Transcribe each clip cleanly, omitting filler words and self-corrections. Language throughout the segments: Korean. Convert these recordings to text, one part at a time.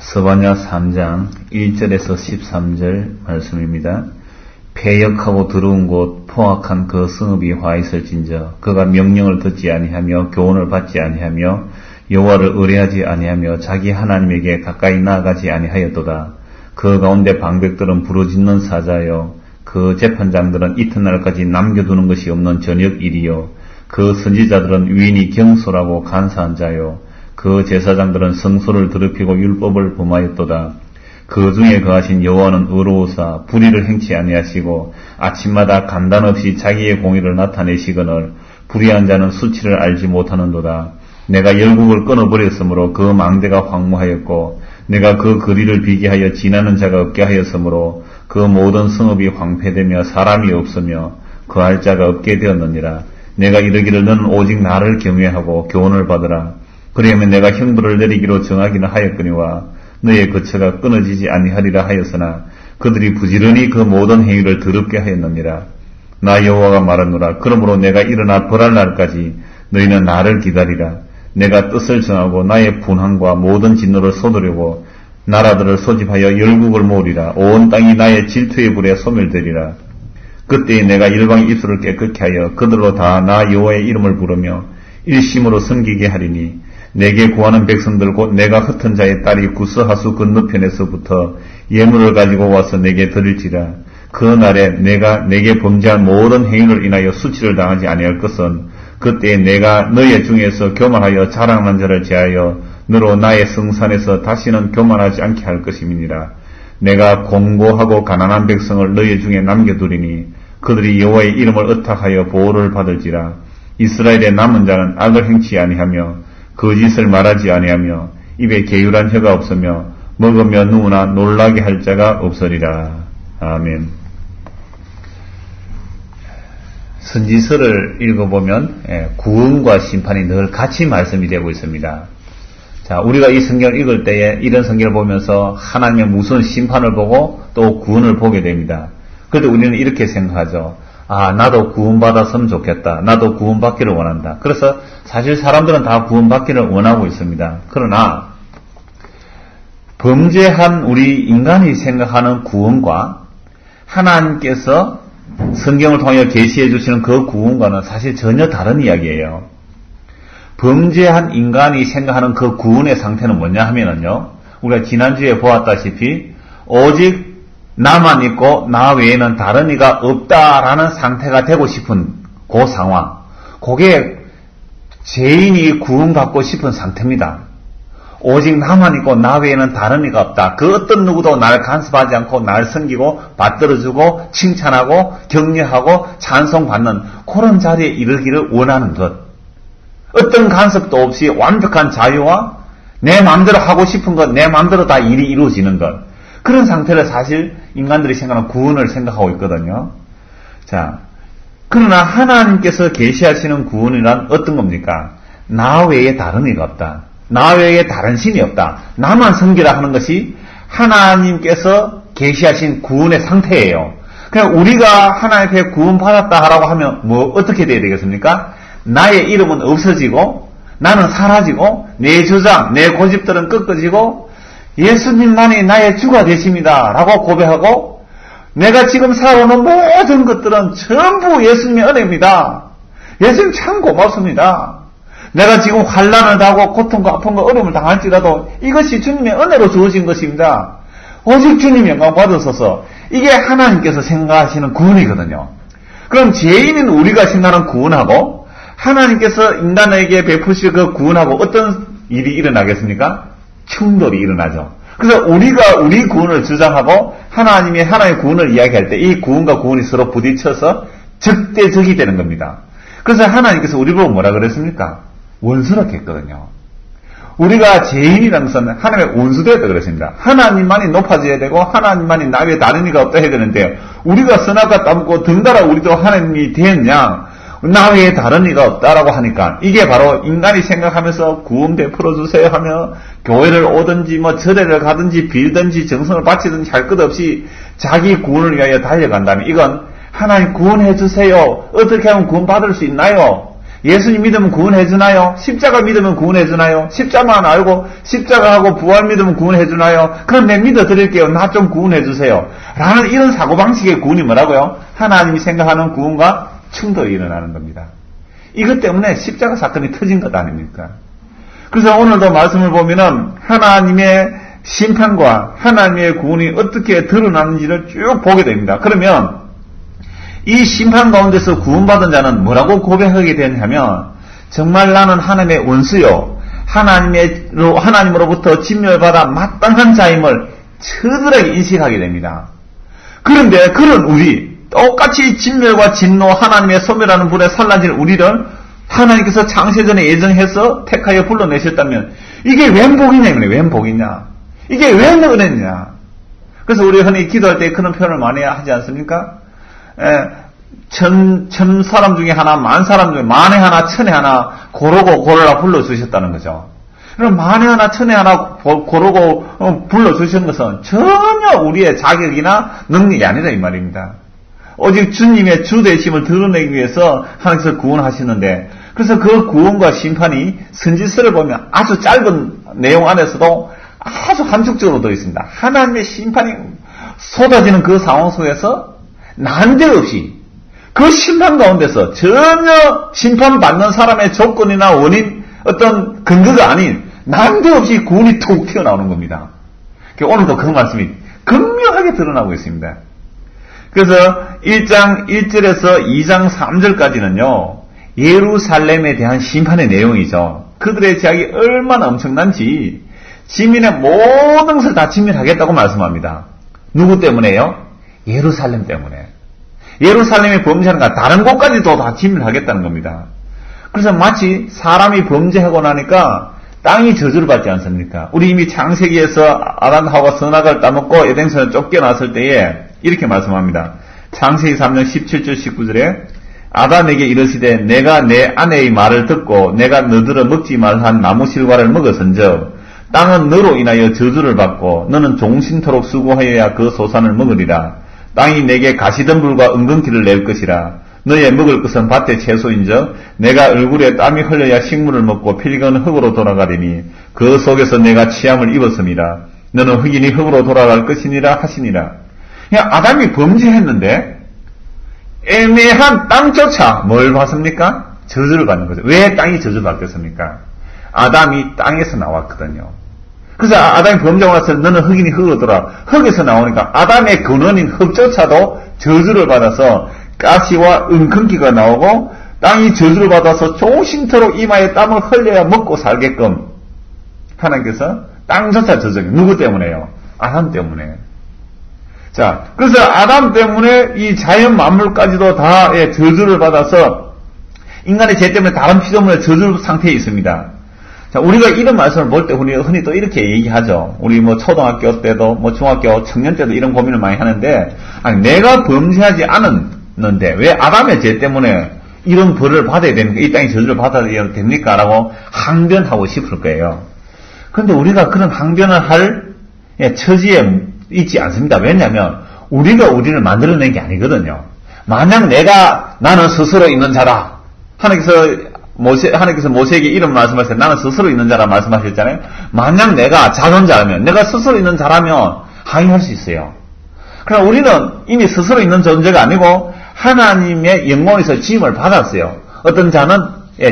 스바냐 3장 1절에서 13절 말씀입니다. 패역하고 더러운 곳 포악한 그 성읍이 화 있을진저 그가 명령을 듣지 아니하며 교훈을 받지 아니하며 여호와를 의뢰하지 아니하며 자기 하나님에게 가까이 나아가지 아니하였도다. 그 가운데 방백들은 부르짖는 사자여 그 재판장들은 이튿날까지 남겨두는 것이 없는 저녁 일이요 그 선지자들은 위인이 경솔하고 간사한 자요 그 제사장들은 성소를 더럽히고 율법을 범하였도다. 그 중에 거하신 여호와는 의로우사 불의를 행치 아니하시고 아침마다 간단 없이 자기의 공의를 나타내시거늘 불의한 자는 수치를 알지 못하는도다. 내가 열국을 끊어버렸으므로 그 망대가 황무하였고 내가 그 거리를 비게 하여 지나는 자가 없게 하였으므로 그 모든 성읍이 황폐되며 사람이 없으며 거할 자가 없게 되었느니라. 내가 이르기를 너는 오직 나를 경외하고 교훈을 받으라. 그러면 내가 형벌을 내리기로 정하기는 하였거니와 너의 거처가 끊어지지 아니하리라 하였으나 그들이 부지런히 그 모든 행위를 더럽게 하였느니라. 나 여호와가 말하노라. 그러므로 내가 일어나 벌할 날까지 너희는 나를 기다리라. 내가 뜻을 정하고 나의 분함과 모든 진노를 쏟으려고 나라들을 소집하여 열국을 모으리라. 온 땅이 나의 질투의 불에 소멸되리라. 그때에 내가 일방의 입술을 깨끗게 하여 그들로 다 나 여호와의 이름을 부르며 일심으로 섬기게 하리니 내게 구하는 백성들 곧 내가 흩은 자의 딸이 구스하수 건너편에서부터 예물을 가지고 와서 내게 드릴지라. 그 날에 내가 내게 범죄한 모든 행위를 인하여 수치를 당하지 아니할 것은 그때에 내가 너희 중에서 교만하여 자랑한 자를 제하여 너로 나의 성산에서 다시는 교만하지 않게 할 것임이니라. 내가 공고하고 가난한 백성을 너희 중에 남겨두리니 그들이 여호와의 이름을 의탁하여 보호를 받을지라. 이스라엘의 남은 자는 악을 행치 아니하며 거짓을 말하지 아니하며 입에 계율한 혀가 없으며 먹으며 누우나 놀라게 할 자가 없으리라. 아멘. 선지서를 읽어보면 구원과 심판이 늘 같이 말씀이 되고 있습니다. 자, 우리가 이 성경을 읽을 때에 이런 성경을 보면서 하나님의 무서운 심판을 보고 또 구원을 보게 됩니다. 그런데 우리는 이렇게 생각하죠. 아, 나도 구원받았으면 좋겠다. 나도 구원받기를 원한다. 그래서 사실 사람들은 다 구원받기를 원하고 있습니다. 그러나 범죄한 우리 인간이 생각하는 구원과 하나님께서 성경을 통하여 계시해 주시는 그 구원과는 사실 전혀 다른 이야기예요. 범죄한 인간이 생각하는 그 구원의 상태는 뭐냐 하면은요, 우리가 지난주에 보았다시피 오직 나만 있고 나 외에는 다른 이가 없다라는 상태가 되고 싶은 그 상황, 그게 죄인이 구원받고 싶은 상태입니다. 오직 나만 있고 나 외에는 다른 이가 없다. 그 어떤 누구도 날 간섭하지 않고 날 섬기고 받들어주고 칭찬하고 격려하고 찬송받는 그런 자리에 이르기를 원하는 것. 어떤 간섭도 없이 완벽한 자유와 내 마음대로 하고 싶은 것, 내 마음대로 다 일이 이루어지는 것. 그런 상태를 사실 인간들이 생각하는 구원을 생각하고 있거든요. 자, 그러나 하나님께서 계시하시는 구원이란 어떤 겁니까? 나 외에 다른 이가 없다. 나 외에 다른 신이 없다. 나만 섬기라 하는 것이 하나님께서 계시하신 구원의 상태예요. 그냥 우리가 하나님께 구원받았다 하라고 하면 뭐 어떻게 돼야 되겠습니까? 나의 이름은 없어지고 나는 사라지고 내 주장, 내 고집들은 꺾어지고 예수님만이 나의 주가 되십니다 라고 고백하고 내가 지금 살아오는 모든 것들은 전부 예수님의 은혜입니다. 예수님 참 고맙습니다. 내가 지금 환난을 당하고 고통과 아픔과 어려움을 당할지라도 이것이 주님의 은혜로 주어진 것입니다. 오직 주님 영광 받으소서. 이게 하나님께서 생각하시는 구원이거든요. 그럼 죄인인 우리가 생각하는 구원하고 하나님께서 인간에게 베푸실 그 구원하고 어떤 일이 일어나겠습니까? 충돌이 일어나죠. 그래서 우리가 우리 구원을 주장하고 하나님의 하나의 구원을 이야기할 때 이 구원과 구원이 서로 부딪혀서 적대적이 되는 겁니다. 그래서 하나님께서 우리 보고 뭐라 그랬습니까? 원수라고 했거든요. 우리가 죄인이라는 것은 하나님의 원수되었다 그랬습니다. 하나님만이 높아져야 되고 하나님만이 나 외에 다른 이가 없다 해야 되는데요. 우리가 선악과 따먹고 덩달아 우리도 하나님이 되었냐? 나 외에 다른 이가 없다라고 하니까 이게 바로 인간이 생각하면서 구원 베풀어 주세요 하며 교회를 오든지 뭐 절에를 가든지 빌든지 정성을 바치든지 할 것 없이 자기 구원을 위하여 달려간다면 이건 하나님 구원해 주세요. 어떻게 하면 구원 받을 수 있나요? 예수님 믿으면 구원해주나요? 십자가 믿으면 구원해주나요? 십자가만 알고 십자가하고 부활 믿으면 구원해주나요? 그럼 내 믿어드릴게요. 나 좀 구원해주세요. 라는 이런 사고방식의 구원이 뭐라고요? 하나님이 생각하는 구원과 충돌이 일어나는 겁니다. 이것 때문에 십자가 사건이 터진 것 아닙니까? 그래서 오늘도 말씀을 보면은 하나님의 심판과 하나님의 구원이 어떻게 드러나는지를 쭉 보게 됩니다. 그러면 이 심판 가운데서 구원받은 자는 뭐라고 고백하게 되냐면 정말 나는 하나님의 원수요 하나님으로부터 진멸받아 마땅한 자임을 처절하게 인식하게 됩니다. 그런데 그런 우리 똑같이 진멸과 진노 하나님의 소멸하는 불에 산란질 우리를 하나님께서 창세전에 예정해서 택하여 불러내셨다면 이게 웬 복이냐 웬 복이냐 이게 웬 은혜냐. 그래서 우리 흔히 기도할 때 그런 표현을 많이 하지 않습니까? 천 사람 중에 하나, 만 사람 중에 만에 하나, 천에 하나 고르고 고르라 불러주셨다는 거죠. 그럼 만에 하나, 천에 하나 고르고 불러주신 것은 전혀 우리의 자격이나 능력이 아니다 이 말입니다. 오직 주님의 주되심을 드러내기 위해서 하나님께서 구원하시는데 그래서 그 구원과 심판이 선지서를 보면 아주 짧은 내용 안에서도 아주 함축적으로 되어 있습니다. 하나님의 심판이 쏟아지는 그 상황 속에서 난데없이 그 심판 가운데서 전혀 심판받는 사람의 조건이나 원인 어떤 근거가 아닌 난데없이 구원이 툭 튀어나오는 겁니다. 오늘도 그 말씀이 극명하게 드러나고 있습니다. 그래서 1장 1절에서 2장 3절까지는요. 예루살렘에 대한 심판의 내용이죠. 그들의 죄악이 얼마나 엄청난지 지민의 모든 것을 다 진멸하겠다고 말씀합니다. 누구 때문에요? 예루살렘 때문에. 예루살렘이 범죄하는 것 다른 곳까지도 다 진멸하겠다는 겁니다. 그래서 마치 사람이 범죄하고 나니까 땅이 저주를 받지 않습니까? 우리 이미 창세기에서 아담하고 선악을 따먹고 에덴에서 쫓겨났을 때에 이렇게 말씀합니다. 창세기 3장 17절 19절에 아담에게 이르시되 내가 내 아내의 말을 듣고 내가 너더러 먹지 말한 나무 실과를 먹었은즉 땅은 너로 인하여 저주를 받고 너는 종신토록 수고하여야 그 소산을 먹으리라. 땅이 내게 가시덤불과 은근키를 낼 것이라. 너의 먹을 것은 밭의 채소인즉 내가 얼굴에 땀이 흘려야 식물을 먹고 필경은 흙으로 돌아가리니 그 속에서 내가 취함을 입었음이라. 너는 흙이니 흙으로 돌아갈 것이니라 하시니라. 그냥 아담이 범죄했는데 애매한 땅조차 뭘 받습니까? 저주를 받는 거죠. 왜 땅이 저주를 받겠습니까? 아담이 땅에서 나왔거든요. 그래서 아담이 범죄하고 나서 너는 흙이니 흙으로 돌아. 흙에서 나오니까 아담의 근원인 흙조차도 저주를 받아서 가시와 은근기가 나오고 땅이 저주를 받아서 종신토록 이마에 땀을 흘려야 먹고 살게끔 하나님께서 땅조차 저주해. 누구 때문에요? 아담 때문에. 자, 그래서 아담 때문에 이 자연 만물까지도 다 저주를 받아서 인간의 죄 때문에 다른 피조물의 저주 상태에 있습니다. 자, 우리가 이런 말씀을 볼 때 흔히 또 이렇게 얘기하죠. 우리 초등학교 때도 중학교 청년 때도 이런 고민을 많이 하는데, 아니, 내가 범죄하지 않았는데 왜 아담의 죄 때문에 이런 벌을 받아야 됩니까? 이 땅에 저주를 받아야 됩니까? 라고 항변하고 싶을 거예요. 그런데 우리가 그런 항변을 할 처지에 있지 않습니다. 왜냐하면 우리가 우리를 만들어낸 게 아니거든요. 만약 나는 스스로 있는 자다. 하나님께서 모세에게 이런 말씀하셨어요. 나는 스스로 있는 자라 말씀하셨잖아요. 만약 내가 자존자라면, 내가 스스로 있는 자라면 항의할 수 있어요. 그러나 우리는 이미 스스로 있는 존재가 아니고 하나님의 영광에서 지음을 받았어요. 어떤 자는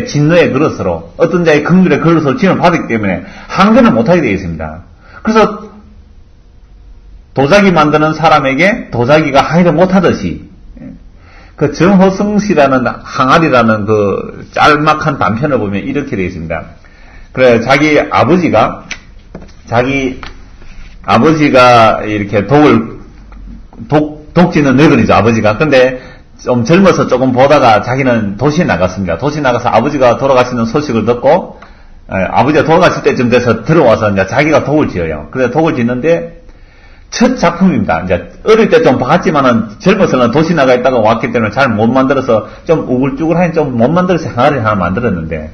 진노의 그릇으로, 어떤 자의 긍휼의 그릇으로 지음을 받았기 때문에 항변을 못하게 되어 있습니다. 그래서 도자기 만드는 사람에게 도자기가 항의를 못하듯이 그 정호성 씨라는 항아리라는 그 짤막한 단편을 보면 이렇게 되어 있습니다. 그래, 자기 아버지가 이렇게 독지는 늙은이죠, 아버지가. 근데 좀 젊어서 조금 보다가 자기는 도시에 나갔습니다. 도시에 나가서 아버지가 돌아가시는 소식을 듣고, 아버지가 돌아가실 때쯤 돼서 들어와서 이제 자기가 독을 지어요. 그래서 독을 짓는데, 첫 작품입니다. 이제 어릴 때 좀 봤지만은 젊어서는 도시 나가 있다가 왔기 때문에 잘 못 만들어서 좀 우글쭈글하니 좀 못 만들어서 항아리 하나 만들었는데,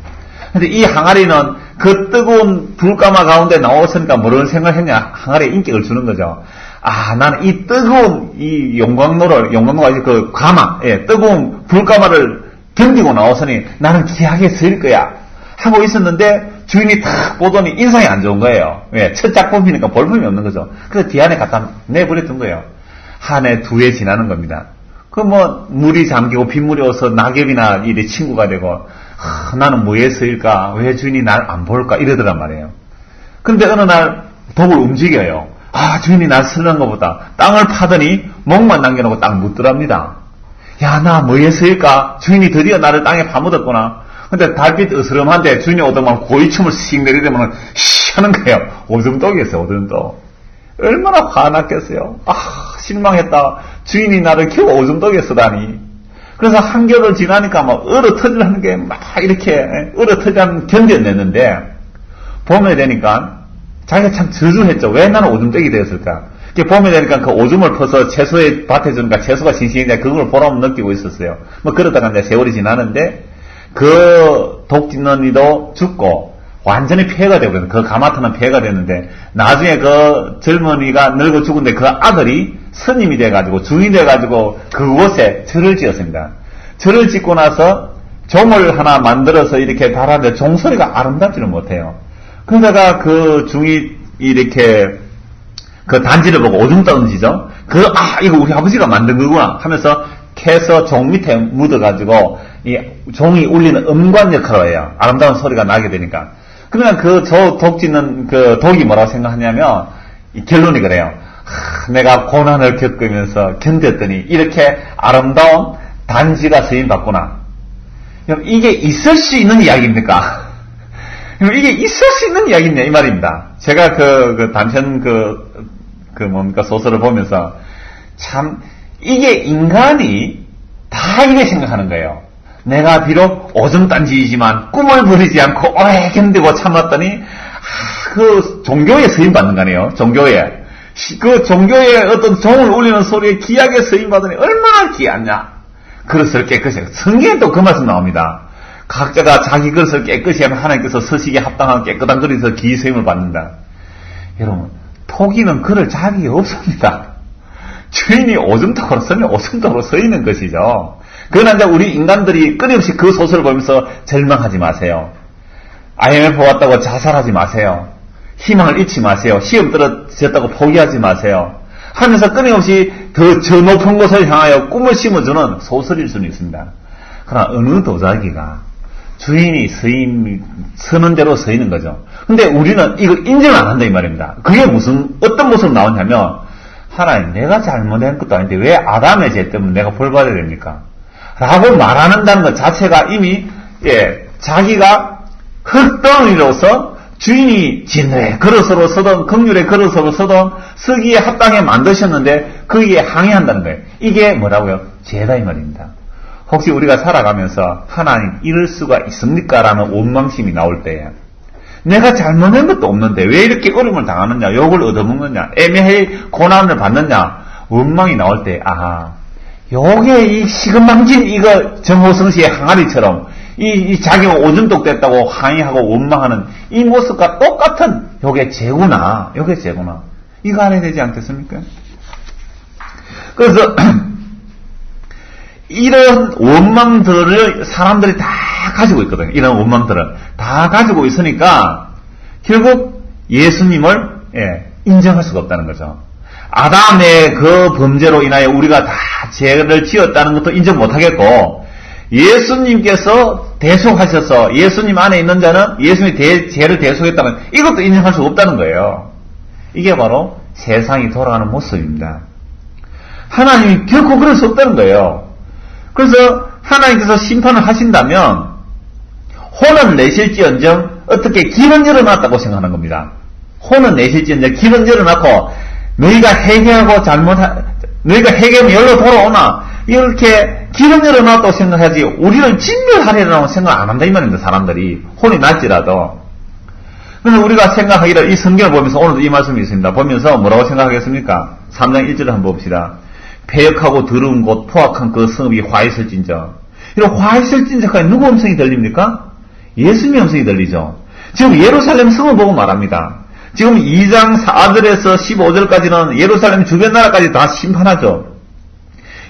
근데 이 항아리는 그 뜨거운 불가마 가운데 나왔으니까 뭐를 생각했냐? 항아리에 인격을 주는 거죠. 아, 나는 이 뜨거운 이 용광로가 이제 그 가마, 뜨거운 불가마를 견디고 나와서니 나는 귀하게 설 거야 하고 있었는데 주인이 탁 보더니 인상이 안 좋은 거예요. 왜? 첫 작품이니까 볼품이 없는 거죠. 그래서 뒤 안에 갖다 내버렸던 거예요. 한 해, 두 해 지나는 겁니다. 그 물이 잠기고 빗물이 와서 낙엽이나 이래 친구가 되고 나는 뭐에 쓰일까? 왜 주인이 날 안 볼까? 이러더란 말이에요. 근데 어느 날 독을 움직여요. 주인이 날 쓰는 것보다 땅을 파더니 목만 남겨놓고 딱 묻더랍니다. 야, 나 뭐에 쓰일까? 주인이 드디어 나를 땅에 파묻었구나. 근데 달빛 으스름한데 주인이 오더만 고이춤을 씩 내리더만 씨 하는 거예요. 오줌독이었어요, 오줌독. 얼마나 화났겠어요. 실망했다. 주인이 나를 겨우 오줌독에 쓰다니. 그래서 한겨울 지나니까 얼어 터지라는 게 이렇게 얼어 터지라는 견뎌냈는데 봄에 되니까 자기가 참 저주했죠. 왜 나는 오줌독이 되었을까? 봄에 되니까 그 오줌을 퍼서 채소에 밭에 주니까 채소가 싱싱해서 그걸 보람 느끼고 있었어요. 그러다가 이제 세월이 지나는데 그 독진언니도 죽고 완전히 폐해가 되거든요. 그 가마터는 폐해가 됐는데 나중에 그 젊은이가 늙어 죽은데 그 아들이 스님이 돼가지고 중이 돼가지고 그곳에 절을 지었습니다. 절을 짓고 나서 종을 하나 만들어서 이렇게 달았는데 종소리가 아름답지를 못해요. 그러다가 그 중이 이렇게 그 단지를 보고 오줌 던지죠. 이거 우리 아버지가 만든 거구나 하면서 캐서 종 밑에 묻어가지고 이 종이 울리는 음관 역할을 해요. 아름다운 소리가 나게 되니까. 그러면 독 짓는 그 독이 뭐라고 생각하냐면 이 결론이 그래요. 내가 고난을 겪으면서 견뎠더니 이렇게 아름다운 단지가 쓰임받구나. 그럼 이게 있을 수 있는 이야기입니까? 그럼 이게 있을 수 있는 이야기냐 이 말입니다. 제가 단편 소설을 보면서 참 이게 인간이 다 이렇게 생각하는 거예요. 내가 비록 오줌단지이지만 꿈을 버리지 않고 오래 견디고 참았더니 그 종교에 서임받는 거네요. 종교에. 그 종교에 어떤 종을 울리는 소리에 귀하게 서임받으니 얼마나 귀하냐. 그릇을 깨끗이. 성경에 또 그 말씀 나옵니다. 각자가 자기 그릇을 깨끗이 하면 하나님께서 서식에 합당한 깨끗한 그릇에서 귀 서임을 받는다. 여러분, 토기는 그럴 자격이 없습니다. 주인이 오줌독으로 서면 오줌독으로 서 있는 것이죠. 그러나 이제 우리 인간들이 끊임없이 그 소설을 보면서 절망하지 마세요. IMF 왔다고 자살하지 마세요. 희망을 잃지 마세요. 시험 떨어졌다고 포기하지 마세요. 하면서 끊임없이 저 높은 곳을 향하여 꿈을 심어주는 소설일 수는 있습니다. 그러나 어느 도자기가 주인이 서는 대로 서 있는 거죠. 근데 우리는 이걸 인정을 안 한다 이 말입니다. 그게 어떤 모습으로 나오냐면 하나님 내가 잘못한 것도 아닌데 왜 아담의 죄 때문에 내가 벌 받아야 됩니까? 라고 말하는다는 것 자체가 이미 자기가 흙덩이로서 주인이 진노의 그릇으로 서던 긍휼의 그릇으로 서던 서기에 합당해 만드셨는데 거기에 항의한다는 거예요. 이게 뭐라고요? 죄다 이 말입니다. 혹시 우리가 살아가면서 하나님 이럴 수가 있습니까? 라는 원망심이 나올 때에 내가 잘못한 것도 없는데 왜 이렇게 어려움을 당하느냐, 욕을 얻어먹느냐, 애매히 고난을 받느냐, 원망이 나올 때 요게 이 시금망진 이거 정호성 씨의 항아리처럼 이 자기가 오줌독 됐다고 항의하고 원망하는 이 모습과 똑같은 요게 죄구나. 이거 알아야 되지 않겠습니까? 그래서 이런 원망들을 사람들이 다 가지고 있거든요. 이런 원망들을 다 가지고 있으니까 결국 예수님을 인정할 수가 없다는 거죠. 아담의 그 범죄로 인하여 우리가 다 죄를 지었다는 것도 인정 못하겠고 예수님께서 대속하셔서 예수님 안에 있는 자는 예수님이 죄를 대속했다면 이것도 인정할 수 없다는 거예요. 이게 바로 세상이 돌아가는 모습입니다. 하나님이 결코 그럴 수 없다는 거예요. 그래서 하나님께서 심판을 하신다면 혼은 내실지언정 어떻게 길은 열어놨다고 생각하는 겁니다. 혼은 내실지언정 길은 열어놨고 너희가 회개하면 열로 돌아오나 이렇게 길은 열어놨다고 생각하지 우리를 진멸하리라고 생각 안 한다 이 말입니다. 사람들이 혼이 날지라도. 그래서 우리가 생각하기를 이 성경을 보면서 오늘도 이 말씀이 있습니다. 보면서 뭐라고 생각하겠습니까? 3장 1절을 한번 봅시다. 패역하고 더러운 곳 포악한 그 성읍이 화 있을진저. 이런 화 있을진저까지 누구 음성이 들립니까? 예수님의 음성이 들리죠. 지금 예루살렘 성을 보고 말합니다. 지금 2장 4절에서 15절까지는 예루살렘 주변 나라까지 다 심판하죠.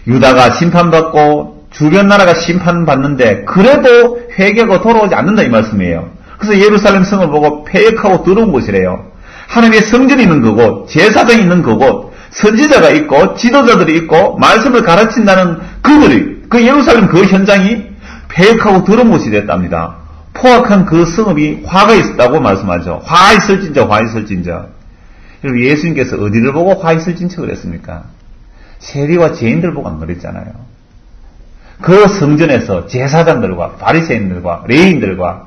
유다가 심판받고 주변 나라가 심판받는데 그래도 회개하고 돌아오지 않는다 이 말씀이에요. 그래서 예루살렘 성을 보고 폐역하고 더러운 곳이래요. 하나님의 성전이 있는 그곳, 제사장이 있는 그곳, 선지자가 있고 지도자들이 있고 말씀을 가르친다는 그들이, 그 예루살렘 그 현장이 폐역하고 더러운 곳이 됐답니다. 포악한 그 성읍이 화가 있었다고 말씀하죠. 화 있을진저, 화 있을진저. 그리고 예수님께서 어디를 보고 화 있을진저 그랬습니까? 세리와 죄인들 보고 안 그랬잖아요. 그 성전에서 제사장들과 바리새인들과 레위인들과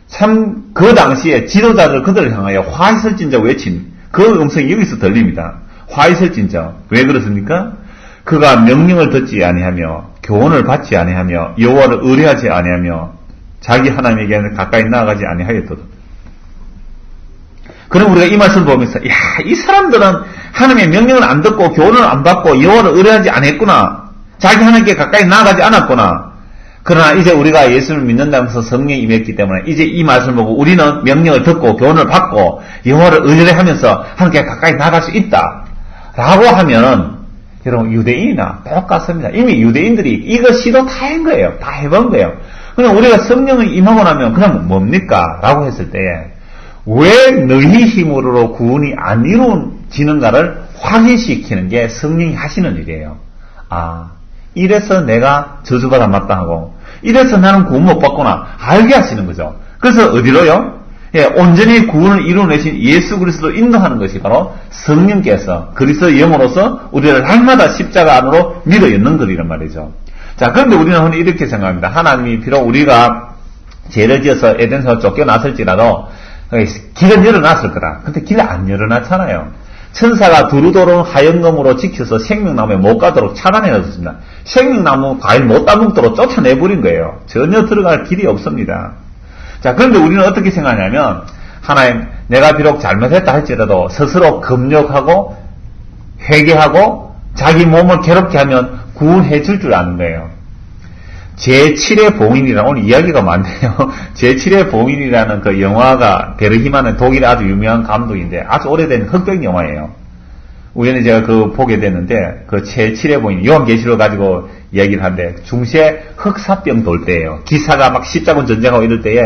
참 그 당시에 지도자들 그들을 향하여 화 있을진저 외친 그 음성이 여기서 들립니다. 화 있을진저. 왜 그렇습니까? 그가 명령을 듣지 아니하며 교훈을 받지 아니하며 여호와를 의뢰하지 아니하며 자기 하나님에게 가까이 나아가지 아니하였도다. 그럼 우리가 이 말씀을 보면서 야, 이 사람들은 하나님의 명령을 안 듣고 교훈을 안 받고 여호와를 의뢰하지 않았구나. 자기 하나님께 가까이 나아가지 않았구나. 그러나 이제 우리가 예수를 믿는다면서 성령이 임했기 때문에 이제 이 말씀을 보고 우리는 명령을 듣고 교훈을 받고 여호와를 의뢰하면서 하나님께 가까이 나아갈 수 있다. 라고 하면은 여러분 유대인이나 똑같습니다. 이미 유대인들이 이거 시도 다 한 거예요. 다 해본 거예요. 그냥 우리가 성령을 임하고 나면 그냥 뭡니까? 라고 했을 때에 왜 너희 힘으로 구원이 안 이루어지는가를 확인시키는 게 성령이 하시는 일이에요. 아, 이래서 내가 저주받아 마땅하고 이래서 나는 구원 못 받구나 알게 하시는 거죠. 그래서 어디로요? 예, 온전히 구원을 이루어내신 예수 그리스도 인도하는 것이 바로 성령께서 그리스도의 영으로서 우리를 날마다 십자가 안으로 밀어 넣는 것이란 말이죠. 자, 그런데 우리는 흔히 이렇게 생각합니다. 하나님이 비록 우리가 죄를 지어서 에덴에서 쫓겨났을지라도 길은 열어놨을 거다. 근데 길 안 열어놨잖아요. 천사가 두루도로 하얀검으로 지켜서 생명나무에 못 가도록 차단해 놨습니다. 생명나무 과일 못 따먹도록 쫓아내버린 거예요. 전혀 들어갈 길이 없습니다. 자, 그런데 우리는 어떻게 생각하냐면 하나님, 내가 비록 잘못했다 할지라도 스스로 금욕하고 회개하고 자기 몸을 괴롭게 하면 구원해 줄 줄 아는 거예요. 제7의 봉인이라는 오늘 이야기가 많네요. 제7의 봉인이라는 그 영화가 베르히만의 독일의 아주 유명한 감독인데 아주 오래된 흑백 영화예요. 우연히 제가 보게 됐는데 그 제7의 봉인 요한계시록 가지고 이야기를 하는데 중세 흑사병 돌 때예요. 기사가 막 십자군 전쟁하고 이럴 때에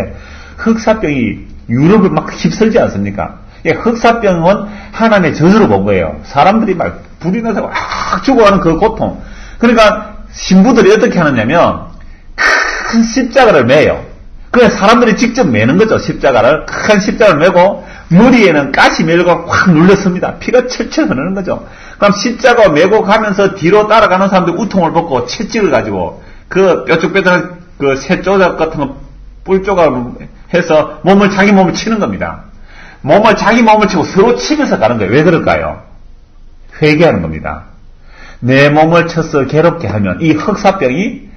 흑사병이 유럽을 막 휩쓸지 않습니까? 흑사병은 하나님의 저주로 본 거예요. 사람들이 막 불이 나서 막 죽어가는 그 고통. 그러니까 신부들이 어떻게 하느냐면 큰 십자가를 매요. 그래서 사람들이 직접 매는 거죠. 십자가를. 큰 십자가를 매고 머리에는 가시 멜고 확 눌렀습니다. 피가 철철 흐르는 거죠. 그럼 십자가 매고 가면서 뒤로 따라가는 사람들 우통을 벗고 채찍을 가지고 그 뾰족뾰족한 그 새조각 같은 거 뿔조각 해서 자기 몸을 치는 겁니다. 자기 몸을 치고 서로 치면서 가는 거예요. 왜 그럴까요? 회개하는 겁니다. 내 몸을 쳐서 괴롭게 하면 이 흑사병이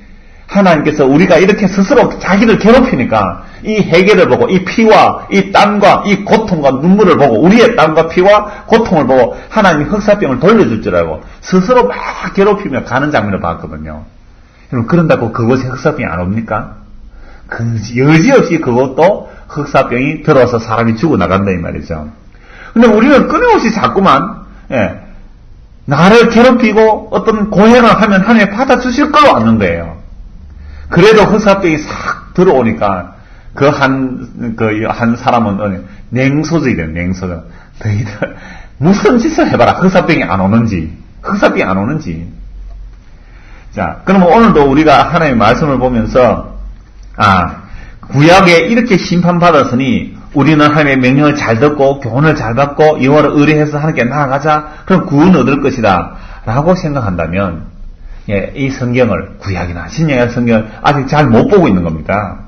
하나님께서 우리가 이렇게 스스로 자기를 괴롭히니까 이 해결을 보고 이 피와 이 땀과 이 고통과 눈물을 보고 우리의 땀과 피와 고통을 보고 하나님이 흑사병을 돌려줄 줄 알고 스스로 막 괴롭히며 가는 장면을 봤거든요. 여러분 그런다고 그곳에 흑사병이 안 옵니까? 여지없이 그것도 흑사병이 들어서 사람이 죽어나간다 이 말이죠. 근데 우리는 끊임없이 자꾸만 나를 괴롭히고 어떤 고행을 하면 하나님이 받아주실 걸로 아는 거예요. 그래도 흑사병이 싹 들어오니까 한 사람은 냉소적이 돼요. 냉소적. 너희들 무슨 짓을 해봐라. 흑사병이 안 오는지. 자, 그러면 오늘도 우리가 하나님의 말씀을 보면서 구약에 이렇게 심판받았으니 우리는 하나님의 명령을 잘 듣고 교훈을 잘 받고 여호와를 의뢰해서 하나님께 나아가자. 그럼 구원을 얻을 것이다. 라고 생각한다면 이 성경을 구약이나 신약의 성경을 아직 잘 못 보고 있는 겁니다.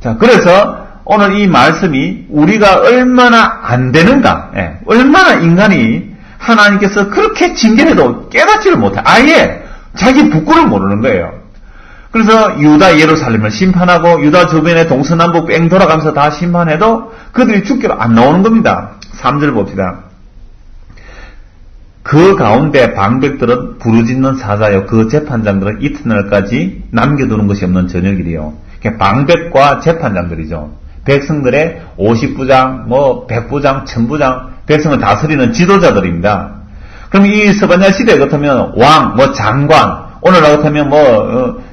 자, 그래서 오늘 이 말씀이 우리가 얼마나 안 되는가, 얼마나 인간이 하나님께서 그렇게 징계해도 깨닫지를 못해. 아예 자기 부끄를 모르는 거예요. 그래서 유다 예루살렘을 심판하고 유다 주변에 동서남북 뺑 돌아가면서 다 심판해도 그들이 죽기로 안 나오는 겁니다. 3절 봅시다. 그 가운데 방백들은 부르짖는 사자요 그 재판장들은 이튿날까지 남겨두는 것이 없는 저녁이래요. 방백과 재판장들이죠. 백성들의 50부장, 100부장, 1000부장 백성을 다스리는 지도자들입니다. 그럼 이 서반야 시대 같으면 왕, 장관, 오늘 같으면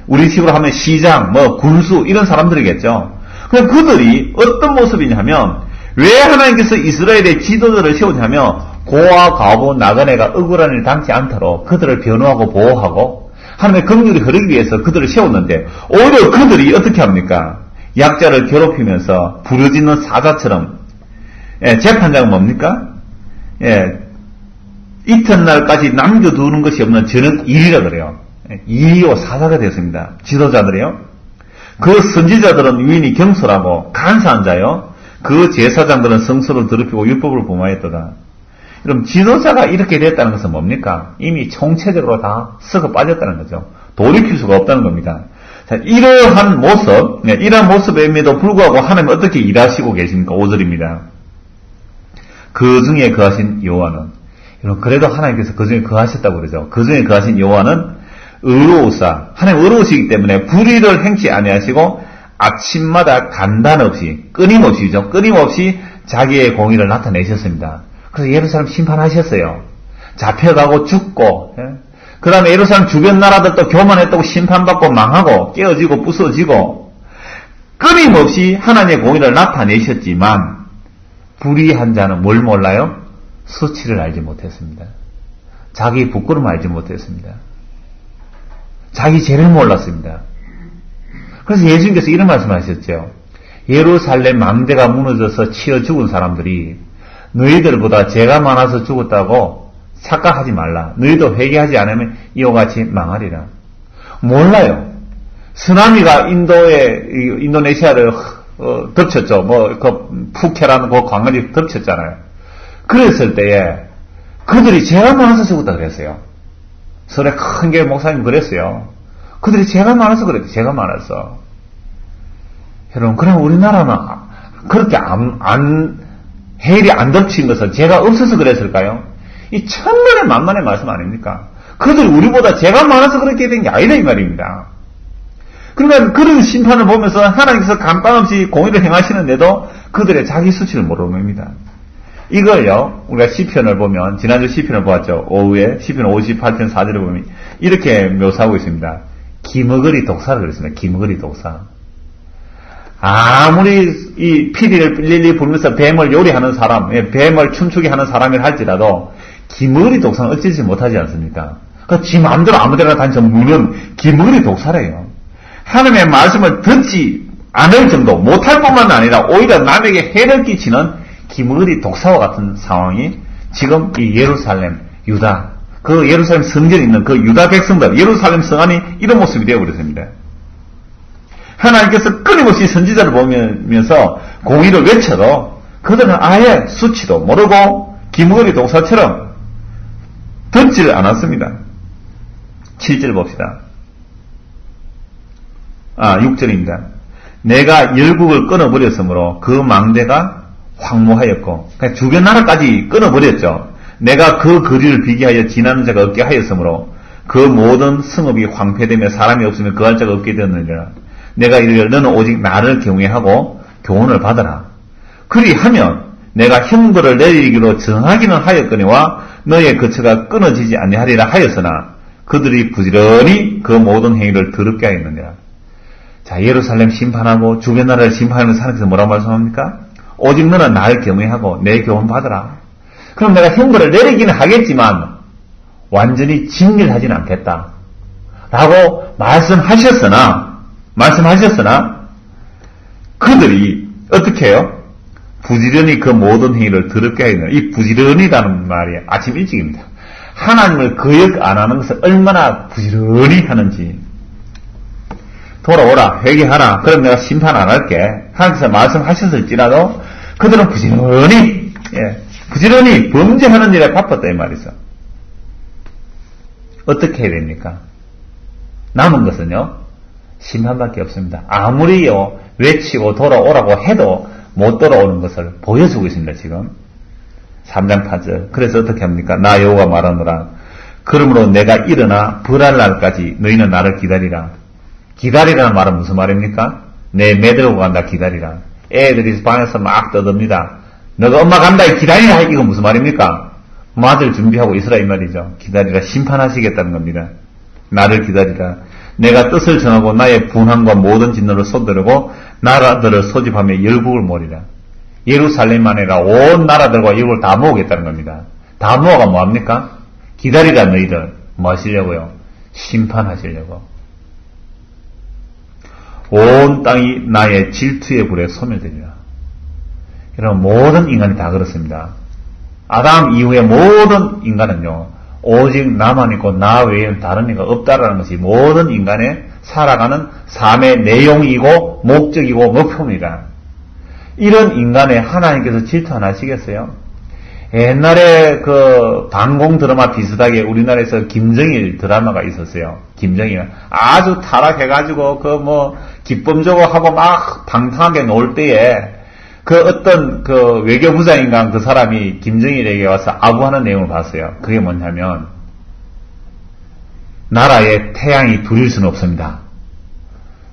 우리 식으로 하면 시장, 군수, 이런 사람들이겠죠. 그럼 그들이 어떤 모습이냐면, 왜 하나님께서 이스라엘의 지도자를 세우냐면, 고아, 과부, 나그네가 억울한 일 당치 않도록 그들을 변호하고 보호하고, 하나님의 긍휼이 흐르기 위해서 그들을 세웠는데, 오히려 그들이 어떻게 합니까? 약자를 괴롭히면서 부르짖는 사자처럼, 재판장은 뭡니까? 이튿날까지 남겨두는 것이 없는 저는 일이라 그래요. 일이요 사자가 됐습니다. 지도자들이요. 그 선지자들은 유인이 경솔하고 간사한 자요. 그 제사장들은 성소를 더럽히고 율법을 범하였도다. 그럼 지도자가 이렇게 됐다는 것은 뭡니까? 이미 총체적으로 다 썩어 빠졌다는 거죠. 돌이킬 수가 없다는 겁니다. 자, 이러한 모습, 이러한 모습임에도 불구하고 하나님 어떻게 일하시고 계십니까? 5절입니다. 그 중에 거하신 여호와는, 그래도 하나님께서 그 중에 거하셨다고 그러죠. 그 중에 거하신 여호와는 의로우사, 하나님 의로우시기 때문에 불의를 행치 아니하시고 아침마다 간단 없이, 끊임없이 자기의 공의를 나타내셨습니다. 그래서 예루살렘 심판하셨어요. 잡혀가고 죽고, 그 다음에 예루살렘 주변 나라들도 교만했다고 심판받고 망하고 깨어지고 부서지고, 끊임없이 하나님의 공의를 나타내셨지만 불의한 자는 뭘 몰라요? 수치를 알지 못했습니다. 자기 부끄러움을 알지 못했습니다. 자기 죄를 몰랐습니다. 그래서 예수님께서 이런 말씀하셨죠. 예루살렘 망대가 무너져서 치여 죽은 사람들이 너희들보다 죄가 많아서 죽었다고 착각하지 말라. 너희도 회개하지 않으면 이와 같이 망하리라. 몰라요. 쓰나미가 인도네시아를 덮쳤죠. 그 푸켓라는 그 광안이 덮쳤잖아요. 그랬을 때에 그들이 죄가 많아서 죽었다 그랬어요. 설에 큰 게 목사님 그랬어요. 그들이 죄가 많아서 그랬대. 죄가 많아서. 여러분, 그럼 우리나라는 그렇게 해일이 안 덮친 것은 죄가 없어서 그랬을까요? 이 천만의 만만의 말씀 아닙니까? 그들이 우리보다 죄가 많아서 그렇게 된 게 아니다 이 말입니다. 그러니까 그런 심판을 보면서 하나님께서 감당없이 공의를 행하시는데도 그들의 자기 수치를 모르는 겁니다. 이걸요, 우리가 시편을 보면, 지난주 시편을 보았죠. 오후에 시편 58편 4절을 보면 이렇게 묘사하고 있습니다. 기머거리 독사를 그랬습니다. 기머거리 독사. 아무리 이 피리를 릴리 불면서 뱀을 요리하는 사람, 뱀을 춤추게 하는 사람이라 할지라도 기머거리 독사는 어찌지 못하지 않습니까? 지 마음대로 아무데나 다니면 물론 기머거리 독사래요. 하나님의 말씀을 듣지 않을 정도, 못할 뿐만 아니라 오히려 남에게 해를 끼치는 기머거리 독사와 같은 상황이 지금 이 예루살렘, 유다, 그 예루살렘 성전에 있는 그 유다 백성들, 예루살렘 성 안이 이런 모습이 되어버렸습니다. 하나님께서 끊임없이 선지자를 보면서 공의를 외쳐도 그들은 아예 수치도 모르고 기머거리 독사처럼 듣지를 않았습니다. 7절 봅시다. 6절입니다. 내가 열국을 끊어버렸으므로 그 망대가 황무하였고, 그러니까 주변 나라까지 끊어버렸죠. 내가 그 거리를 비기하여 지나는 자가 없게 하였으므로 그 모든 성읍이 황폐되며 사람이 없으면 거할 자가 없게 되었느니라. 내가 이르기를 너는 오직 나를 경외하고 교훈을 받아라. 그리하면 내가 형벌을 내리기로 정하기는 하였거니와 너의 거처가 끊어지지 아니하리라 하였으나 그들이 부지런히 그 모든 행위를 더럽게 하였느니라. 자, 예루살렘 심판하고 주변 나라를 심판하면서 하나님께서 뭐라고 말씀합니까? 오직 너는 나를 경외하고 내 교훈 받으라. 그럼 내가 형벌을 내리기는 하겠지만 완전히 진멸하지는 않겠다. 라고 말씀하셨으나 그들이 어떻게 해요? 부지런히 그 모든 행위를 더럽게 하였느니라. 이 부지런히라는 말이 아침 일찍입니다. 하나님을 거역 안 하는 것을 얼마나 부지런히 하는지. 돌아오라, 회개하라. 그럼 내가 심판 안 할게. 하나님께서 말씀하셨을지라도 그들은 부지런히 범죄하는 일에 바빴다 이 말이죠. 어떻게 해야 됩니까? 남은 것은요, 심판밖에 없습니다. 아무리요 외치고 돌아오라고 해도 못 돌아오는 것을 보여주고 있습니다. 지금 3장 8절. 그래서 어떻게 합니까? 나 여호와 말하노라. 그러므로 내가 일어나 벌할 날까지 너희는 나를 기다리라. 기다리라는 말은 무슨 말입니까? 내 매들고 간다 기다리라. 애들이 방에서 막 떠듭니다. 너가 엄마 간다 기다리라. 이거 무슨 말입니까? 맞을 준비하고 있으라 이 말이죠. 기다리라. 심판하시겠다는 겁니다. 나를 기다리라. 내가 뜻을 정하고 나의 분함과 모든 진노를 쏟으려고 나라들을 소집하며 열국을 모으리라. 예루살렘만 아니라 온 나라들과 열국을 다 모으겠다는 겁니다. 다 모아가 뭐합니까? 기다리라 너희들. 뭐 하시려고요? 심판하시려고. 온 땅이 나의 질투의 불에 소멸되리라. 여러분, 모든 인간이 다 그렇습니다. 아담 이후의 모든 인간은요, 오직 나만 있고 나 외에는 다른 이가 없다라는 것이 모든 인간의 살아가는 삶의 내용이고 목적이고 목표입니다. 이런 인간에 하나님께서 질투 안 하시겠어요? 옛날에 그 방공 드라마 비슷하게 우리나라에서 김정일 드라마가 있었어요. 김정일 아주 타락해가지고 그 뭐 기범적으로 하고 막 방탕하게 놀 때에 그 어떤 그 외교부장인가 그 사람이 김정일에게 와서 아부하는 내용을 봤어요. 그게 뭐냐면 나라에 태양이 둘일 수는 없습니다.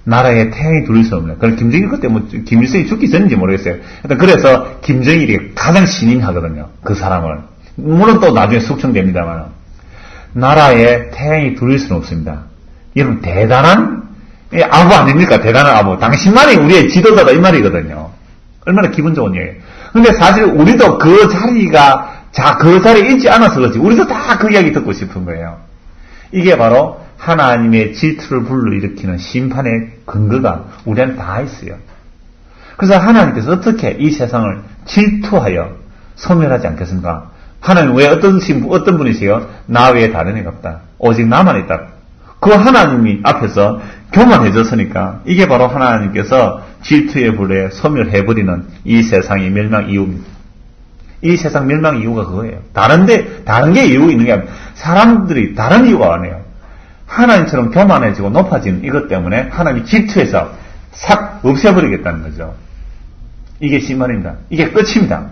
나라에 태양이 둘일 수는 없네. 그럼 김정일 그때 뭐 김일성이 죽기 전인지 모르겠어요. 그래서 김정일이 가장 신임하거든요. 그 사람을. 물론 또 나중에 숙청됩니다만 나라에 태양이 둘일 수는 없습니다. 여러분 대단한 아부 아닙니까? 대단한 아부. 당신만이 우리의 지도자다 이 말이거든요. 얼마나 기분 좋은 얘기예요. 근데 사실 우리도 그 자리가 그 자리에 있지 않아서 그렇지 우리도 다 그 이야기 듣고 싶은 거예요. 이게 바로 하나님의 질투를 불러일으키는 심판의 근거가 우리한테 다 있어요. 그래서 하나님께서 어떻게 이 세상을 질투하여 소멸하지 않겠습니까? 하나님 왜 어떤 분이세요? 나 외에 다른 애가 없다. 오직 나만 있다. 그 하나님이 앞에서 교만해졌으니까 이게 바로 하나님께서 질투의 불에 소멸해버리는 이 세상의 멸망 이유입니다. 이 세상 멸망 이유가 그거예요. 다른 게 이유 있는 게 아니라 사람들이 다른 이유가 아니에요. 하나님처럼 교만해지고 높아지는 이것 때문에 하나님이 질투해서 싹 없애버리겠다는 거죠. 이게 심판입니다. 이게 끝입니다.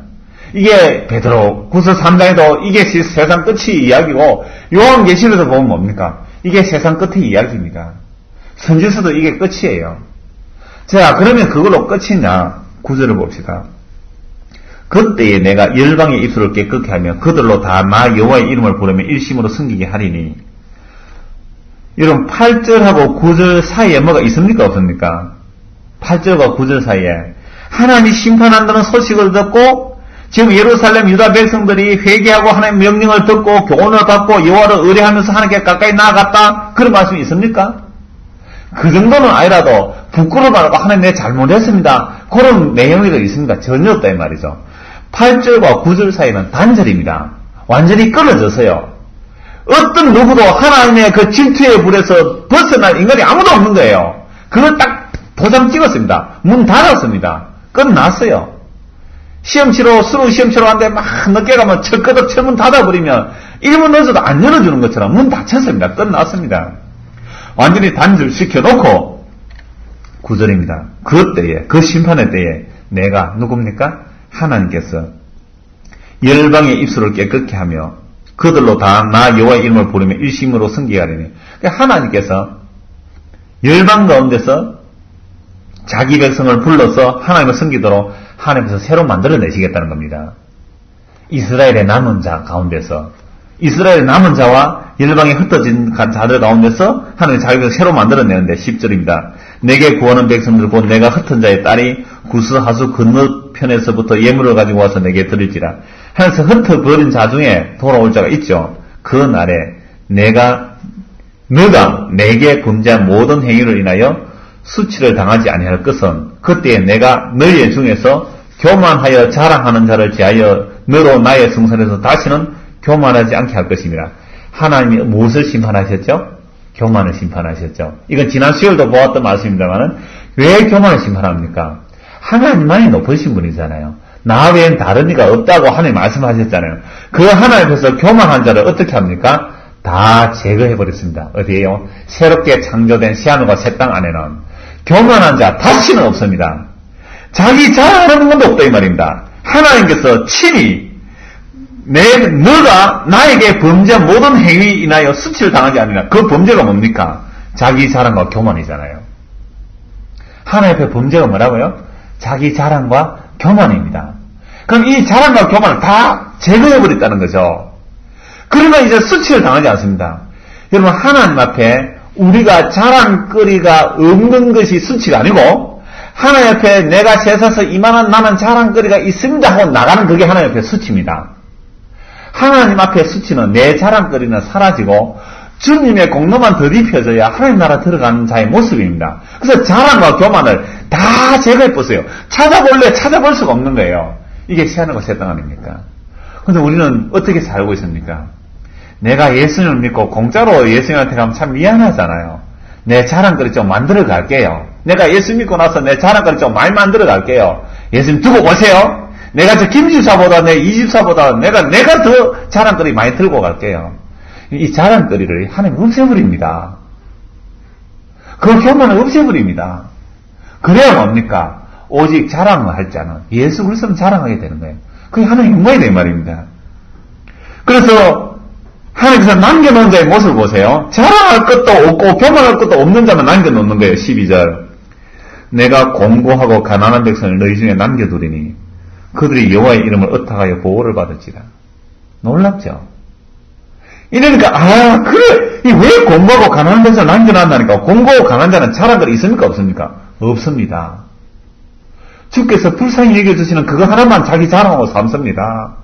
이게 베드로 후서 3장에도 이게 세상 끝이 이야기고 요한계시록에서 보면 뭡니까? 이게 세상 끝의 이야기입니다. 선지서도 이게 끝이에요. 자, 그러면 그걸로 끝이냐? 9절을 봅시다. 그때에 내가 열방의 입술을 깨끗게 하며 그들로 다 나 여호와의 이름을 부르며 일심으로 섬기게 하리니. 여러분 8절하고 9절 사이에 뭐가 있습니까? 없습니까? 8절과 9절 사이에 하나님이 심판한다는 소식을 듣고 지금 예루살렘 유다 백성들이 회개하고 하나님의 명령을 듣고 교훈을 받고 여호와를 의뢰하면서 하나님께 가까이 나아갔다. 그런 말씀이 있습니까? 그 정도는 아니라도 부끄러워하고 하나님 내가 잘못했습니다. 그런 내용이 있습니까? 전혀 없다 이 말이죠. 8절과 9절 사이는 단절입니다. 완전히 끊어졌어요. 어떤 누구도 하나님의 그 질투의 불에서 벗어날 인간이 아무도 없는 거예요. 그걸 딱 도장 찍었습니다. 문 닫았습니다. 끝났어요. 시험치러 수능 시험치러 하는데 막 늦게 가면 철거덕 철문 닫아버리면 1분 늦어도 안 열어주는 것처럼 문 닫혔습니다. 끝났습니다. 완전히 단절시켜놓고 9절입니다. 그때에 그 심판의 때에 내가 누굽니까? 하나님께서 열방의 입술을 깨끗게 하며 그들로 다 나 여호와의 이름을 부르며 일심으로 섬기게 하리니. 하나님께서 열방 가운데서 자기 백성을 불러서 하나님을 섬기도록 하나님께서 새로 만들어내시겠다는 겁니다. 이스라엘의 남은 자 가운데서 이스라엘의 남은 자와 열방에 흩어진 자들 가운데서 하나님이 자기를 새로 만들어내는데 10절입니다. 내게 구하는 백성들 곧 내가 흩은 자의 딸이 구스 하수 건너편에서부터 예물을 가지고 와서 내게 드릴지라. 하면서 흩어버린 자 중에 돌아올 자가 있죠. 그 날에 너가 내게 범죄한 모든 행위를 인하여 수치를 당하지 아니할 것은 그때에 내가 너희 중에서 교만하여 자랑하는 자를 제하여 너로 나의 성산에서 다시는 교만하지 않게 할 것입니다. 하나님이 무엇을 심판하셨죠? 교만을 심판하셨죠. 이건 지난 수요일도 보았던 말씀입니다만은 왜 교만을 심판합니까? 하나님만이 높으신 분이잖아요. 나 외엔 다른 이가 없다고 하나님 말씀하셨잖아요. 그 하나님 앞에서 교만한 자를 어떻게 합니까? 다 제거해버렸습니다. 어디에요? 새롭게 창조된 새하늘과 새 땅 안에는 교만한 자 다시는 없습니다. 자기 자랑하는 것도 없다 이 말입니다. 하나님께서 친히 너가 나에게 범죄한 모든 행위 인하여 수치를 당하지 않으나 그 범죄가 뭡니까? 자기 자랑과 교만이잖아요. 하나님 앞에 범죄가 뭐라고요? 자기 자랑과 교만입니다. 그럼 이 자랑과 교만을 다 제거해버렸다는 거죠. 그러면 이제 수치를 당하지 않습니다. 여러분, 하나님 앞에 우리가 자랑거리가 없는 것이 수치가 아니고, 하나님 앞에 내가 세상에서 이만한 나는 자랑거리가 있습니다 하고 나가는 그게 하나님 앞에 수치입니다. 하나님 앞에 수치는 내 자랑거리는 사라지고 주님의 공로만 더딥혀져야 하나님 나라 들어가는 자의 모습입니다. 그래서 자랑과 교만을 다 제거해보세요. 찾아볼 수가 없는 거예요. 이게 시하늘과 새 땅 아닙니까? 그런데 우리는 어떻게 살고 있습니까? 내가 예수님을 믿고 공짜로 예수님한테 가면 참 미안하잖아요. 내 자랑거리 좀 만들어 갈게요. 내가 예수 믿고 나서 내 자랑거리 좀 많이 만들어 갈게요. 예수님 두고 보세요. 내가 저 김집사보다 내 이집사보다 내가 더 자랑거리 많이 들고 갈게요. 이 자랑거리를 하나님 없애버립니다. 그 교만을 없애버립니다. 그래야 뭡니까? 오직 자랑을 할 자는 예수 그리스도는 자랑하게 되는 거예요. 그게 하나님 영광이 된 말입니다. 그래서 하나님께서 남겨놓은 자의 모습을 보세요. 자랑할 것도 없고 교만할 것도 없는 자만 남겨놓는 거예요. 12절. 내가 공고하고 가난한 백성을 너희 중에 남겨두리니 그들이 여호와의 이름을 의탁하여 보호를 받을지라. 놀랍죠? 이러니까 그래 왜 공고하고 가난한 백성을 남겨놨다니까. 공고하고 가난한 자는 자랑거리 있습니까 없습니까? 없습니다. 주께서 불쌍히 여겨주시는 그거 하나만 자기 자랑하고 삼습니다.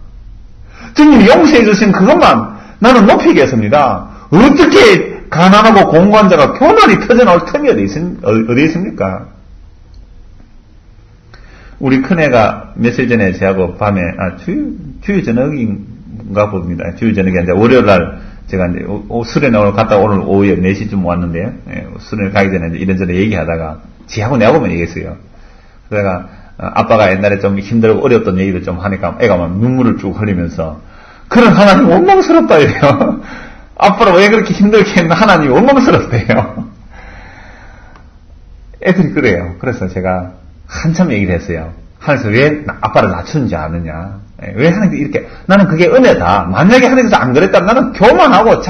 주님이 용서해 주신 그것만 나는 높이겠습니다. 어떻게 가난하고 공고한 자가 교만이 터져나올 틈이 어디 있습니까? 우리 큰애가 며칠 전에 저하고 밤에, 주일 저녁인가 봅니다. 주일 저녁이 아니라 월요일날 제가 이제 수련회 오늘 갔다 오늘 오후에 4시쯤 왔는데요. 수련회 가기 전에 이제 이런저런 얘기하다가 지하고 내가 보면 얘기했어요. 그래가 아빠가 옛날에 좀 힘들고 어려웠던 얘기를 좀 하니까 애가 막 눈물을 쭉 흘리면서 그런 하나님 원망스럽다 이래요. 아빠를 왜 그렇게 힘들게 했나 하나님 원망스럽대요. 애들이 그래요. 그래서 제가 한참 얘기를 했어요. 하나님께서 왜 아빠를 낮추는지 아느냐. 왜 하나님께서 이렇게 나는 그게 은혜다. 만약에 하나님께서 안 그랬다면 나는 교만하고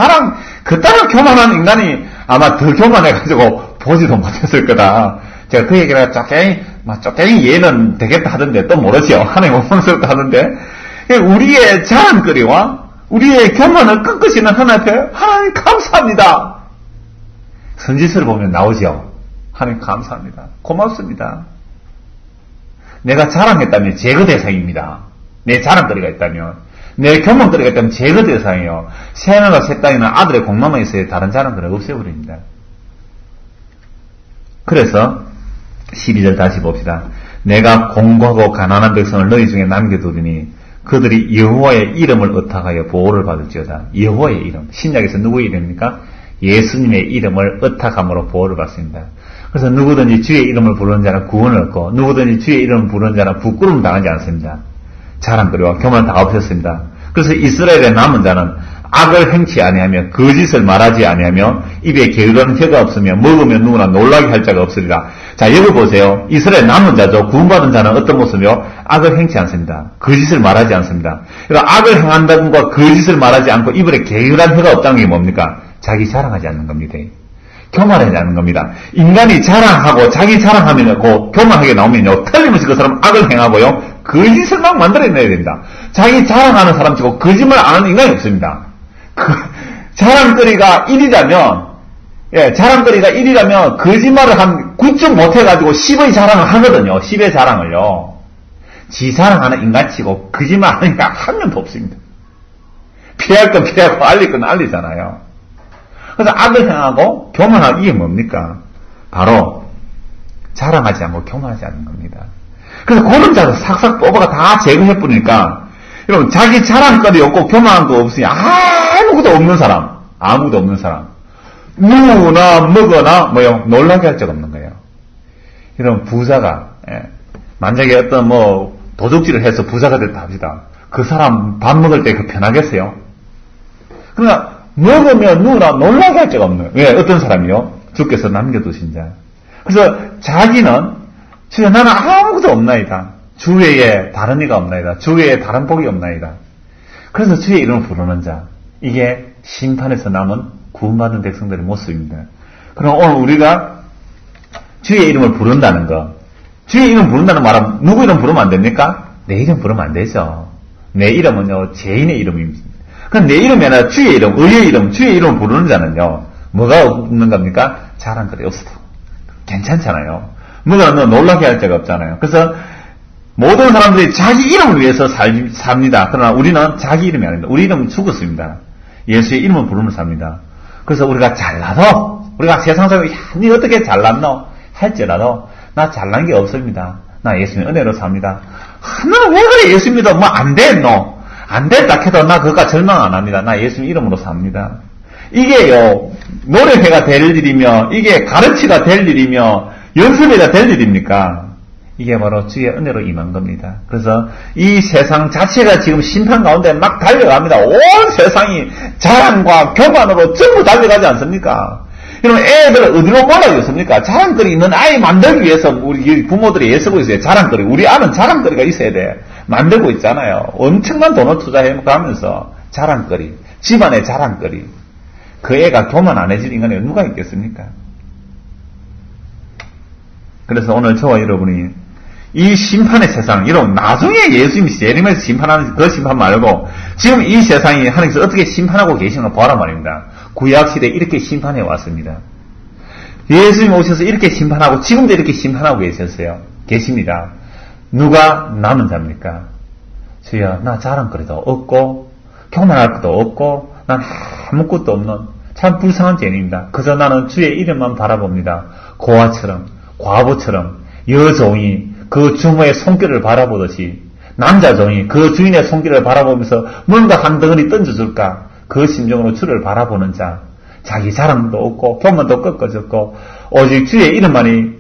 그따라 교만한 인간이 아마 더 교만해가지고 보지도 못했을 거다. 제가 그 얘기를 쪼껭이 얘는 되겠다 하던데 또 모르죠. 하나님 원망스럽다 하던데 우리의 자랑거리와 우리의 교만을 꺾으시는 하나님 앞에 하나님 감사합니다. 선지서를 보면 나오죠. 하나님 감사합니다. 고맙습니다. 내가 자랑했다면 제거 대상입니다. 내 자랑거리가 있다면 내 교만거리가 있다면 제거 대상이에요. 새하늘과 새 땅에는 아들의 공로만 있어야 다른 자랑거리를 없애버립니다. 그래서 12절 다시 봅시다. 내가 공고하고 가난한 백성을 너희 중에 남겨두리니 그들이 여호와의 이름을 의탁하여 보호를 받을지어다. 여호와의 이름. 신약에서 누구의 이름입니까? 예수님의 이름을 의탁함으로 보호를 받습니다. 그래서 누구든지 주의 이름을 부르는 자는 구원을 얻고 누구든지 주의 이름을 부르는 자는 부끄러움 당하지 않습니다. 자랑거리와 교만을 다 없앴습니다. 그래서 이스라엘의 남은 자는 악을 행치 아니하며 거짓을 말하지 아니하며 입에 게으르는 혀가 없으며 먹으면 누구나 놀라게 할 자가 없으리라. 자, 여기 보세요. 이스라엘 남은 자죠. 구원받은 자는 어떤 모습이요? 악을 행치 않습니다. 거짓을 말하지 않습니다. 그러니까 악을 행한다는 것과 거짓을 말하지 않고 입에 게으르한 혀가 없다는 게 뭡니까? 자기 자랑하지 않는 겁니다. 교만하지 않는 겁니다. 인간이 자랑하고 자기 자랑하면 교만하게 나오면요. 틀림없이 그 사람 악을 행하고요. 거짓을 막 만들어내야 된다. 자기 자랑하는 사람치고 거짓말 안 하는 인간이 없습니다. 자랑거리가 1이라면 자랑거리가 1이라면 거짓말을 한 9점 못해가지고 10의 자랑을 하거든요. 10의 자랑을요. 지 자랑하는 인간치고 거짓말 하는 인간 한 명도 없습니다. 피할 건 피하고 알릴 건 알리잖아요. 그래서 악을 행하고 교만하고 이게 뭡니까? 바로 자랑하지 않고 교만하지 않는 겁니다. 그래서 그런 자를 싹싹 뽑아가 다 제거해버리니까 여러분 자기 자랑거리 없고 교만한 거 없으니 아무것도 없는 사람 누구나 먹거나 놀라게 할 적 없는 거예요. 여러분 부자가 만약에 어떤 도둑질을 해서 부자가 됐다 합시다. 그 사람 밥 먹을 때 편하겠어요? 그러나 먹으면 누구나 놀라게 할 적 없는 거예요. 왜? 어떤 사람이요? 주께서 남겨두신 자. 그래서 자기는 주여 나는 아무것도 없나이다. 주 외에 다른 이가 없나이다. 주 외에 다른 복이 없나이다. 그래서 주의 이름을 부르는 자. 이게 심판에서 남은 구원받은 백성들의 모습입니다. 그럼 오늘 우리가 주의 이름을 부른다는 거. 주의 이름 부른다는 말은 누구 이름 부르면 안 됩니까? 내 이름 부르면 안 되죠. 내 이름은요, 죄인의 이름입니다. 그럼 내 이름이 아니라 주의 이름, 의의 이름, 주의 이름을 부르는 자는요, 뭐가 없는 겁니까? 자랑거리 없어도. 괜찮잖아요. 뭐가 놀라게 할 데가 없잖아요. 그래서 모든 사람들이 자기 이름을 위해서 삽니다. 그러나 우리는 자기 이름이 아닙니다. 우리 이름은 죽었습니다. 예수의 이름을 부르면서 삽니다. 그래서 우리가 잘나도, 우리가 세상적으로, 야, 니 어떻게 잘났노? 할지라도, 나 잘난 게 없습니다. 나 예수님 은혜로 삽니다. 너는 왜 그래, 예수 믿어? 뭐 안 됐노? 안 됐다 해도 나 그것과 절망 안 합니다. 나 예수님 이름으로 삽니다. 이게요, 노래회가 될 일이며, 이게 가르치가 될 일이며, 연습회가 될 일입니까? 이게 바로 주의 은혜로 임한 겁니다. 그래서 이 세상 자체가 지금 심판 가운데 막 달려갑니다. 온 세상이 자랑과 교만으로 전부 달려가지 않습니까? 여러분, 애들 어디로 몰아줬습니까? 자랑거리 있는 아이 만들기 위해서 우리 부모들이 애쓰고 있어요. 자랑거리. 우리 아는 자랑거리가 있어야 돼. 만들고 있잖아요. 엄청난 돈을 투자해가면서 자랑거리. 집안의 자랑거리. 그 애가 교만 안 해질 인간이 누가 있겠습니까? 그래서 오늘 저와 여러분이 이 심판의 세상, 여러분, 나중에 예수님이 재림에서 심판하는 그 심판 말고, 지금 이 세상이 하나님께서 어떻게 심판하고 계시는 거 보라 말입니다. 구약시대에 이렇게 심판해 왔습니다. 예수님 오셔서 이렇게 심판하고, 지금도 이렇게 심판하고 계십니다. 누가 남은 자입니까? 주여, 나 자랑거리도 없고, 교만할 것도 없고, 난 아무것도 없는 참 불쌍한 죄인입니다. 그저 나는 주의 이름만 바라봅니다. 고아처럼, 과부처럼, 여종이 그 주모의 손길을 바라보듯이 남자종이 그 주인의 손길을 바라보면서 뭔가 한 덩어리 던져줄까 그 심정으로 주를 바라보는 자, 자기 자랑도 없고 교만도 꺾어졌고 오직 주의 이름만이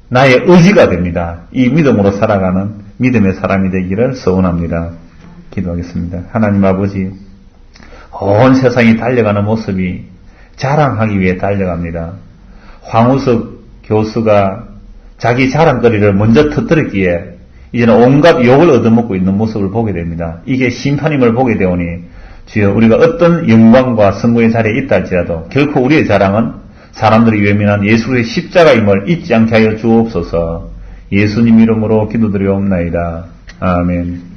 나의 의지가 됩니다. 이 믿음으로 살아가는 믿음의 사람이 되기를 소원합니다. 기도하겠습니다. 하나님 아버지, 온 세상이 달려가는 모습이 자랑하기 위해 달려갑니다. 황우석 교수가 자기 자랑거리를 먼저 터뜨렸기에 이제는 온갖 욕을 얻어먹고 있는 모습을 보게 됩니다. 이게 심판임을 보게 되오니 주여, 우리가 어떤 영광과 성공의 자리에 있다 할지라도 결코 우리의 자랑은 사람들이 외면한 예수의 십자가임을 잊지 않게 하여 주옵소서. 예수님 이름으로 기도드리옵나이다. 아멘.